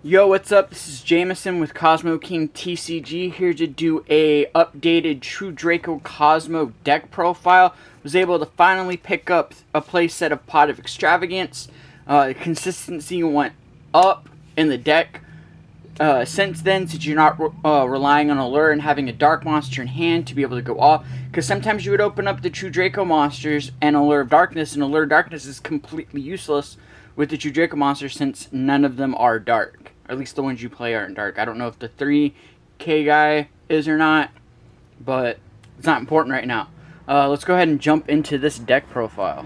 Yo, what's up? This is Jameson with Cosmo King TCG here to do a updated True Draco Kozmo deck profile. Was able to finally pick up a playset of Pot of Extravagance. Consistency went up in the deck. Since then, since you're not relying on a lure and having a dark monster in hand to be able to go off, because sometimes you would open up the True Draco monsters and a Lure of Darkness, and a Lure of Darkness is completely useless with the True Draco monsters since none of them are dark. Or at least the ones you play aren't dark. I don't know if the 3K guy is or not, but it's not important right now. Let's go ahead and jump into this deck profile.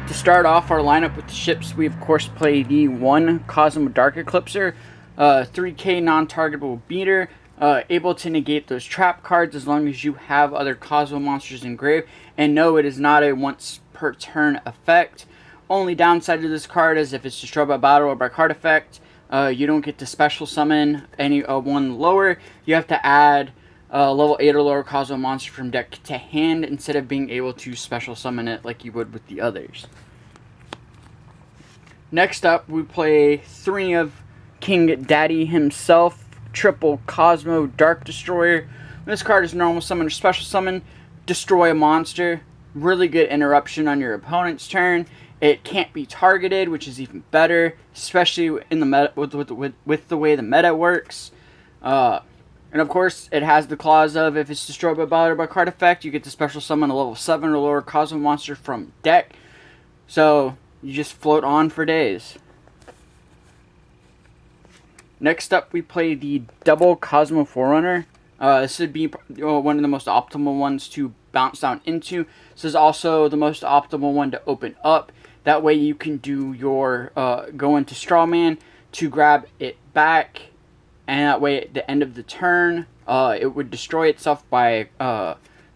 To start off our lineup with the ships, we of course play the 1 Cosmo Dark Eclipser, 3K non-targetable beater, able to negate those trap cards as long as you have other Cosmo monsters in grave. And no, it is not a once per turn effect. Only downside to this card is if it's destroyed by battle or by card effect, you don't get to special summon any one lower. You have to add level 8 or lower Cosmo monster from deck to hand instead of being able to special summon it like you would with the others. Next up, we play 3 of King Daddy himself, triple Cosmo Dark Destroyer. When this card is normal summon or special summon, destroy a monster. Really good interruption on your opponent's turn. It can't be targeted, which is even better, especially in the meta with the way the meta works. And of course, it has the clause of if it's destroyed by battle or by card effect, you get to special summon a level 7 or lower Cosmo monster from deck. So you just float on for days. Next up, we play the double Cosmo Forerunner. This would be one of the most optimal ones to bounce down into. This is also the most optimal one to open up. That way you can do your go into Strawman to grab it back, and that way at the end of the turn it would destroy itself by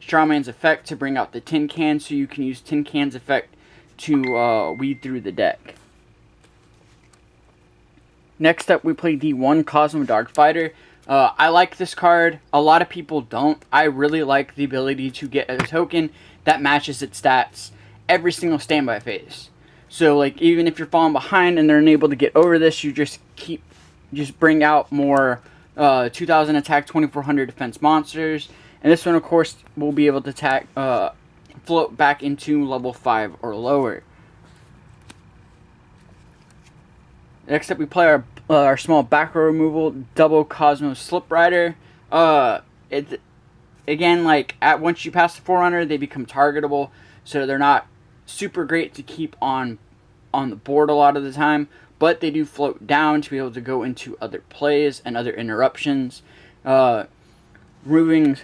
Strawman's effect to bring out the Tin Can, so you can use Tin Can's effect to weed through the deck. Next up, we play the 1 Cosmo Dark Fighter. I like this card. A lot of people don't. I really like the ability to get a token that matches its stats every single standby phase. So, like, even if you're falling behind and they're unable to get over this, you just bring out more 2000 attack, 2400 defense monsters. And this one, of course, will be able to attack, float back into level 5 or lower. Next up, we play our small back row removal, double Cosmo Slip Rider. Again, like, once you pass the Forerunner, they become targetable, so they're not super great to keep on the board a lot of the time, but they do float down to be able to go into other plays and other interruptions. Removing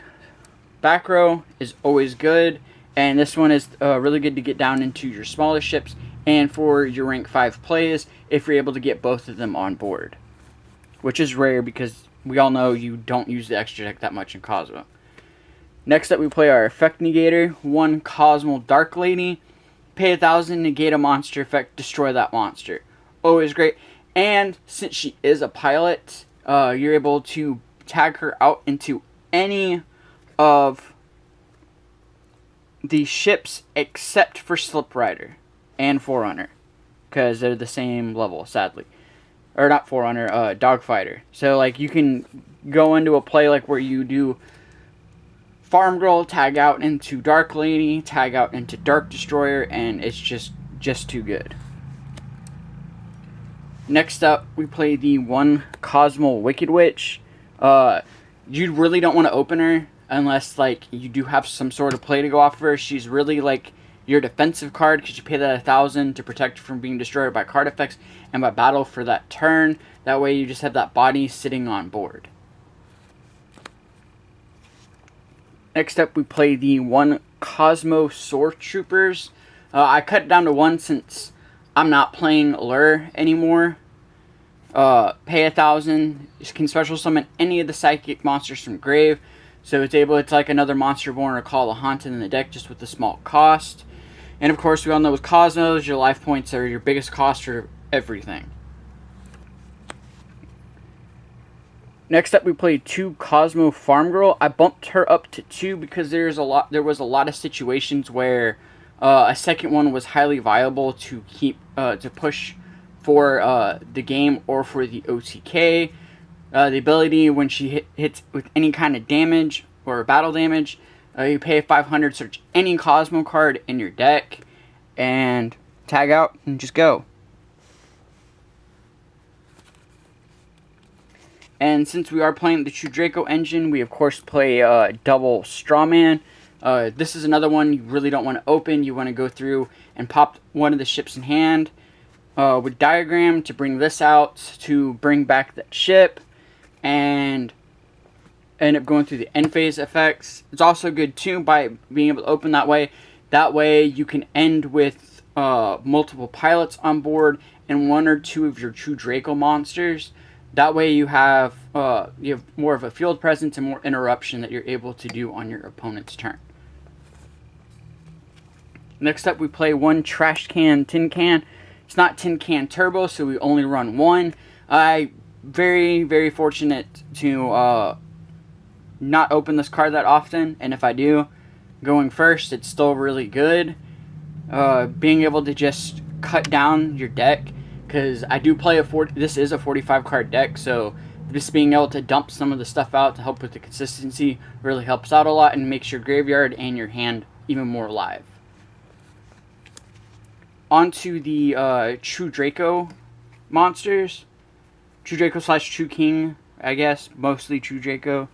back row is always good, and this one is really good to get down into your smaller ships and for your rank 5 plays if you're able to get both of them on board, which is rare because we all know you don't use the extra deck that much in Cosmo. Next up, we play our Effect Negator, 1 Cosmo Dark Lady. Pay 1000, negate a monster effect, destroy that monster. Always great. And since she is a pilot, you're able to tag her out into any of the ships except for Slip Rider and Forerunner, because they're the same level, sadly. Or not Forerunner, Dogfighter. So, like, you can go into a play like where you do Farm Girl, tag out into Dark Lady, tag out into Dark Destroyer, and it's just too good. Next up, we play the 1 Cosmo Wicked Witch. You really don't want to open her unless, like, you do have some sort of play to go off of her. She's really, like, your defensive card because you pay that 1000 to protect you from being destroyed by card effects and by battle for that turn. That way you just have that body sitting on board. Next up, we play the 1 Cosmo Sword Troopers. I cut it down to 1 since I'm not playing Lure anymore. Pay 1000. You can special summon any of the psychic monsters from grave. So it's like another Monster Born or Call the Haunted in the deck, just with a small cost. And of course, we all know with Cosmos, your life points are your biggest cost for everything. Next up, we played 2 Cosmo Farm Girl. I bumped her up to 2 because there was a lot of situations where a second one was highly viable to keep to push for the game or for the OTK. The ability, when she hits with any kind of damage or battle damage, you pay 500, search any Cosmo card in your deck, and tag out and just go. And since we are playing the True Draco engine, we of course play double Strawman. This is another one you really don't want to open. You want to go through and pop one of the ships in hand with Diagram to bring this out to bring back that ship, and end up going through the end phase effects. It's also good too by being able to open that way. That way you can end with multiple pilots on board and one or two of your True Draco monsters. That way you have more of a field presence and more interruption that you're able to do on your opponent's turn. Next up, we play one Trash Can Tin Can. It's not Tin Can Turbo, so we only run one. Very, very fortunate to not open this card that often, and if I do, going first, it's still really good. Being able to just cut down your deck, because I do play this is a 45 card deck, so just being able to dump some of the stuff out to help with the consistency really helps out a lot and makes your graveyard and your hand even more alive. Onto the True Draco monsters. True Draco / True King, I guess, mostly True Draco.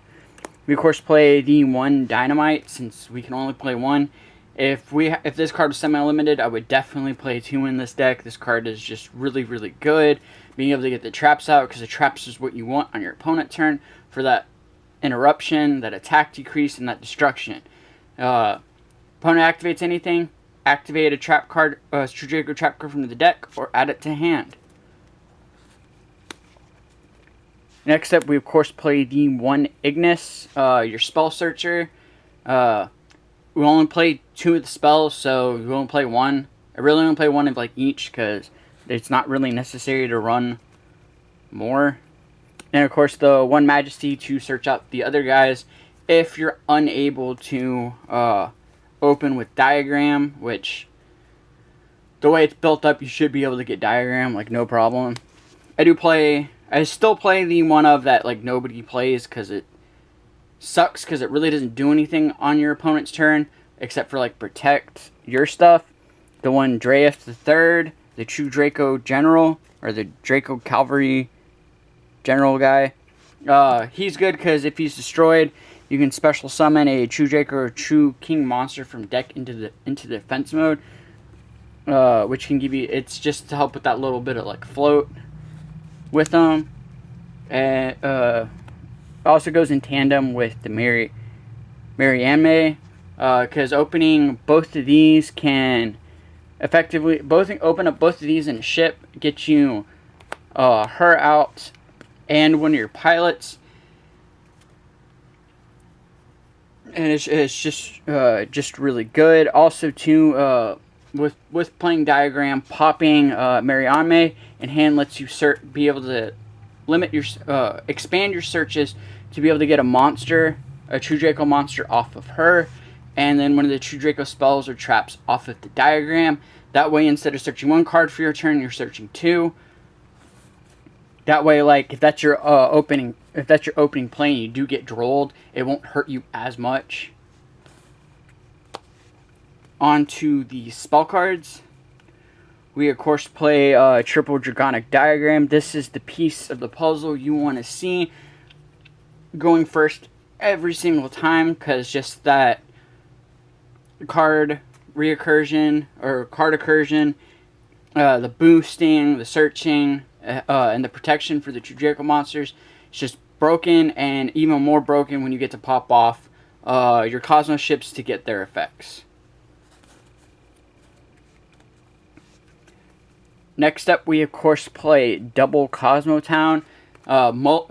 We of course play the one Dynamite, since we can only play one. If this card was semi-limited, I would definitely play two in this deck. This card is just really, really good. Being able to get the traps out, because the traps is what you want on your opponent's turn for that interruption, that attack decrease, and that destruction. Opponent activates anything, activate a trap card, True Draco trap card from the deck, or add it to hand. Next up, we of course play the one Ignis, your spell searcher. We only play two of the spells, so we won't play one. I really only play one of like each, because it's not really necessary to run more. And of course the one Majesty to search out the other guys if you're unable to open with Diagram, which the way it's built up, you should be able to get Diagram like no problem. I still play the one of that like nobody plays, because it sucks, because it really doesn't do anything on your opponent's turn except for like protect your stuff. The one Draef the Third, the True Draco General, or the Draco Cavalry General guy. He's good because if he's destroyed, you can special summon a True Draco or True King monster from deck into the defense mode, which can give you, it's just to help with that little bit of like float with them. And also goes in tandem with the Marianne, because opening both of these can effectively open up both of these in a ship, get you her out and one of your pilots, and it's just really good. Also too, with playing Diagram, popping Marianne in hand lets you be able to limit your expand your searches to be able to get a True Draco monster off of her, and then one of the True Draco spells or traps off of the Diagram. That way, instead of searching one card for your turn, you're searching two. That way, like if that's your opening play and you do get drolled, it won't hurt you as much. On to the spell cards. We of course play triple Dragonic Diagram. This is the piece of the puzzle you want to see going first every single time, because just that card recursion or card recursion, the boosting, the searching, and the protection for the True Draco monsters is just broken, and even more broken when you get to pop off your Cosmo ships to get their effects. Next up, we of course play double Cosmo Town.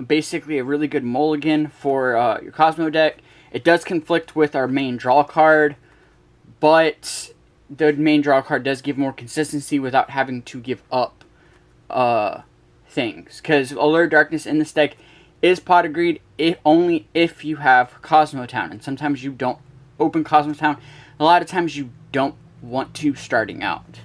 Basically a really good mulligan for your Cosmo deck. It does conflict with our main draw card, but the main draw card does give more consistency without having to give up things. Because Allure Darkness in this deck is pot of greed only if you have Cosmo Town, and sometimes you don't open Cosmo Town. A lot of times you don't want to starting out.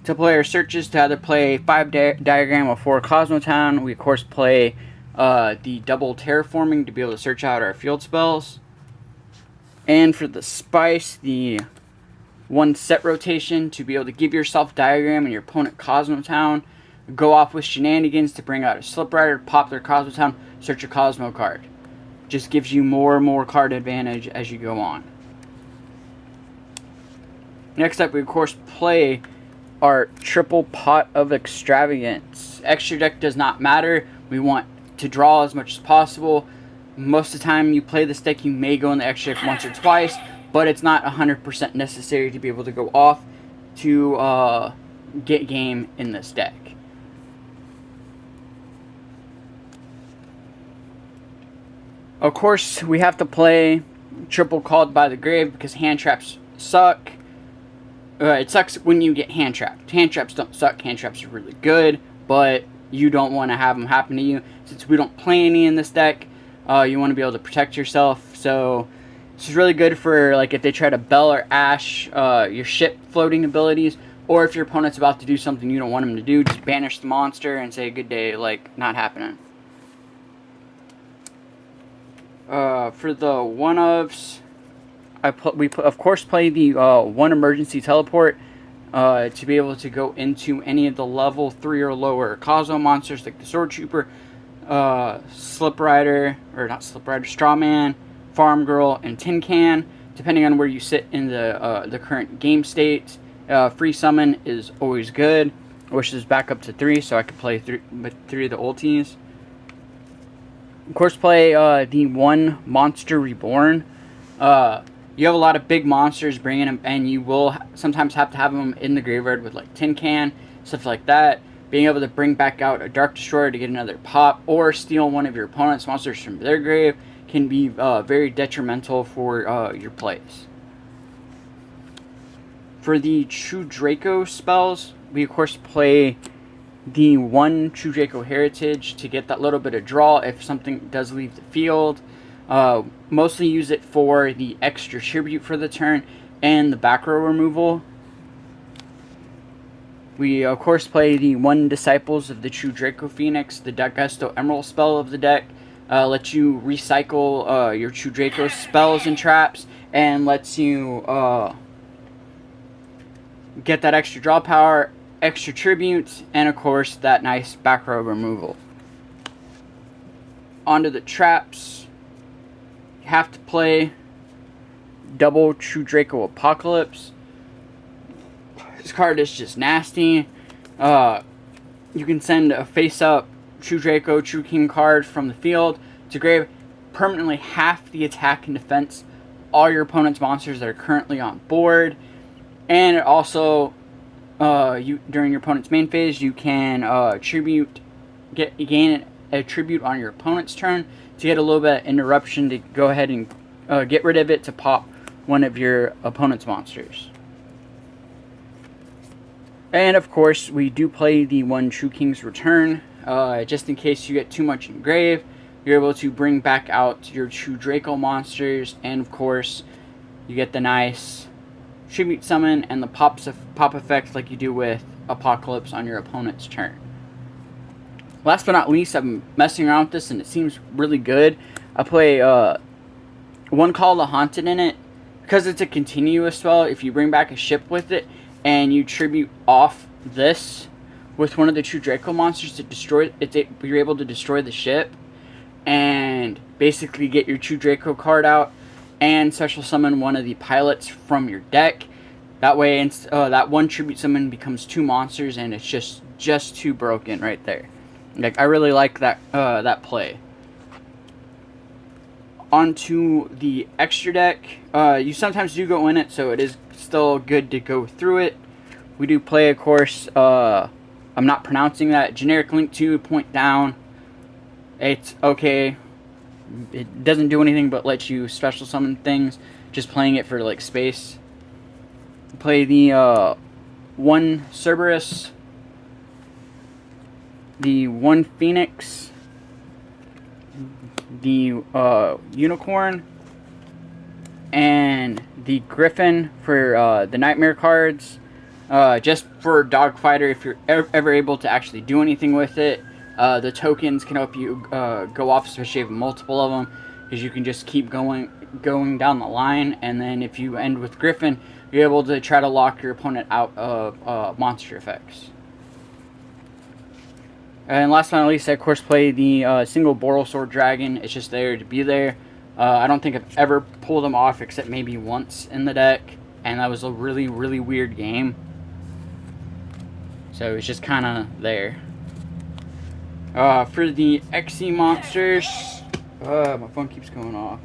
To play our searches, to either play 5 Diagram or 4 Cosmo Town, we of course play the double terraforming to be able to search out our field spells. And for the spice, the 1 set rotation to be able to give yourself Diagram and your opponent Cosmo Town. Go off with shenanigans to bring out a Slip Rider, pop their Cosmo Town, search a Cosmo card. Just gives you more and more card advantage as you go on. Next up, we of course play our triple pot of extravagance. Extra deck does not matter. We want to draw as much as possible. Most of the time you play this deck, you may go in the extra deck once or twice, but it's not 100% necessary to be able to go off to get game in this deck. Of course, we have to play triple Called by the Grave because hand traps suck. It sucks when you get hand trapped. Hand traps don't suck. Hand traps are really good, but you don't want to have them happen to you. Since we don't play any in this deck, you want to be able to protect yourself. So this is really good for like if they try to Bell or Ash your ship floating abilities, or if your opponent's about to do something you don't want him to do, just banish the monster and say good day, like not happening. For the one-ofs, we of course play the 1 emergency teleport to be able to go into any of the level 3 or lower Cosmo monsters like the Sword Trooper, Slip Rider, or not Slip Rider, Strawman, Farm Girl, and Tin Can, depending on where you sit in the current game state. Free summon is always good. I wish this was back up to 3 so I could play with 3 of the ulties. Of course, play the 1 Monster Reborn. You have a lot of big monsters bringing them, and you will sometimes have to have them in the graveyard with like Tin Can, stuff like that. Being able to bring back out a Dark Destroyer to get another pop, or steal one of your opponent's monsters from their grave can be very detrimental for your plays. For the True Draco spells, we of course play the 1 True Draco Heritage to get that little bit of draw if something does leave the field. Mostly use it for the extra tribute for the turn and the back row removal. We of course play the 1 Disciples of the True Draco Phoenix, the Dagusto Emerald spell of the deck. Lets you recycle your True Draco spells and traps, and lets you get that extra draw power, extra tribute, and of course that nice back row removal. Onto the traps. You have to play double True Draco Apocalypse. This card is just nasty. You can send a face-up True Draco, True King card from the field to grave, permanently half the attack and defense all your opponent's monsters that are currently on board. And it also, during your opponent's main phase, you can gain a tribute on your opponent's turn to get a little bit of interruption to go ahead and get rid of it to pop one of your opponent's monsters. And of course, we do play the 1 True King's Return, just in case you get too much in grave. You're able to bring back out your True Draco monsters, and of course, you get the nice tribute summon and the pop effect like you do with Apocalypse on your opponent's turn. Last but not least, I've been messing around with this and it seems really good. I play 1 Call the Haunted in it. Because it's a continuous spell, if you bring back a ship with it and you tribute off this with one of the True Draco monsters to destroy it, you're able to destroy the ship and basically get your True Draco card out and special summon one of the pilots from your deck. That way, that 1 tribute summon becomes 2 monsters, and it's just too broken right there. Like, I really like that that play. Onto the extra deck. You sometimes do go in it, so it is still good to go through it. We do play, of course, I'm not pronouncing that, Generic Link 2, Point Down. It's okay. It doesn't do anything but let you special summon things, just playing it for like space. Play the 1 Cerberus, the 1 Phoenix, the Unicorn, and the Griffin for the Nightmare cards. Just for Dogfighter, if you're ever able to actually do anything with it, the tokens can help you go off, especially if you have multiple of them, because you can just keep going down the line, and then if you end with Griffin, you're able to try to lock your opponent out of monster effects. And last but not least, I of course play the single Borrelsword Dragon. It's just there to be there. I don't think I've ever pulled them off except maybe once in the deck, and that was a really, really weird game. So it's just kind of there. For the XE monsters, my phone keeps going off.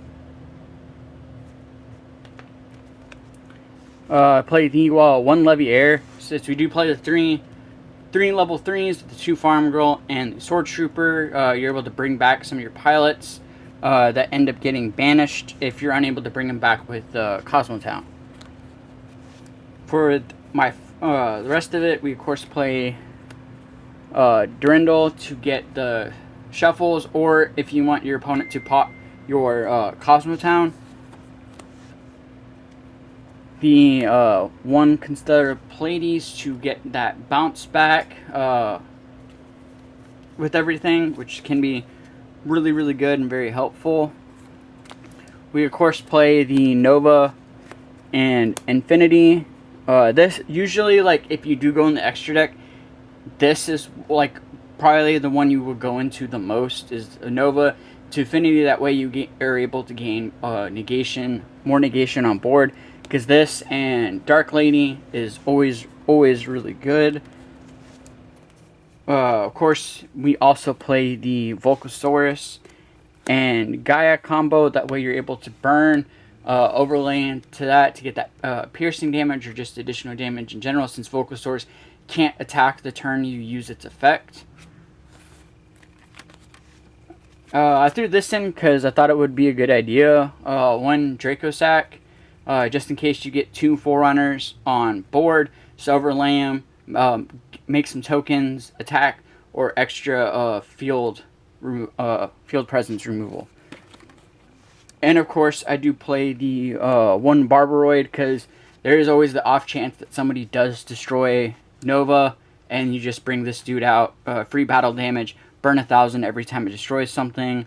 I play the one Leviair. Since we do play the three level 3s, the 2 Farm Girl and the Sword Trooper, you're able to bring back some of your pilots that end up getting banished if you're unable to bring them back with Cosmo Town. For my the rest of it, we of course play Durindal to get the shuffles, or if you want your opponent to pop your Cosmo Town, the one Constellar Pleiades to get that bounce back with everything, which can be really, really good and very helpful. We of course play the Nova and Infinity. This usually, like, if you do go in the extra deck, this is like probably the one you will go into the most, is a Nova to Infinity. That way you are able to gain more negation on board, because this and Dark Lady is always really good. Of course, we also play the Volcasaurus and Gaia combo. That way you're able to burn, overlay into that to get that piercing damage or just additional damage in general, since Volcasaurus can't attack the turn you use its effect. I threw this in because I thought it would be a good idea. One Draco Sack, just in case you get 2 Forerunners on board, so overlay them, make some tokens, attack, or extra field presence removal. And of course, I do play the one Barbaroid, because there is always the off chance that somebody does destroy Nova, and you just bring this dude out, free battle damage, burn 1,000 every time it destroys something.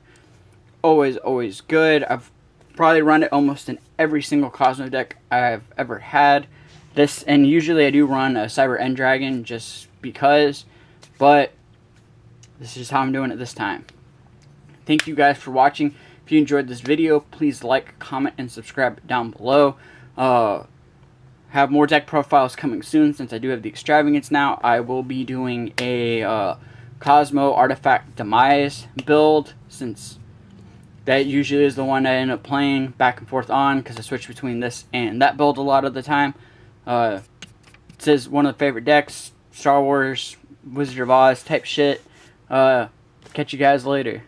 Always good. I've probably run it almost in every single Cosmo deck I've ever had. This, and usually I do run a Cyber End Dragon just because, but this is just how I'm doing it this time. Thank you guys for watching. If you enjoyed this video, please like, comment, and subscribe down below. Have more deck profiles coming soon, since I do have the Extravagance now. I will be doing a Cosmo Artifact Demise build, since that usually is the one I end up playing back and forth on, because I switch between this and that build a lot of the time. This is one of the favorite decks, Star Wars, Wizard of Oz type shit. Catch you guys later.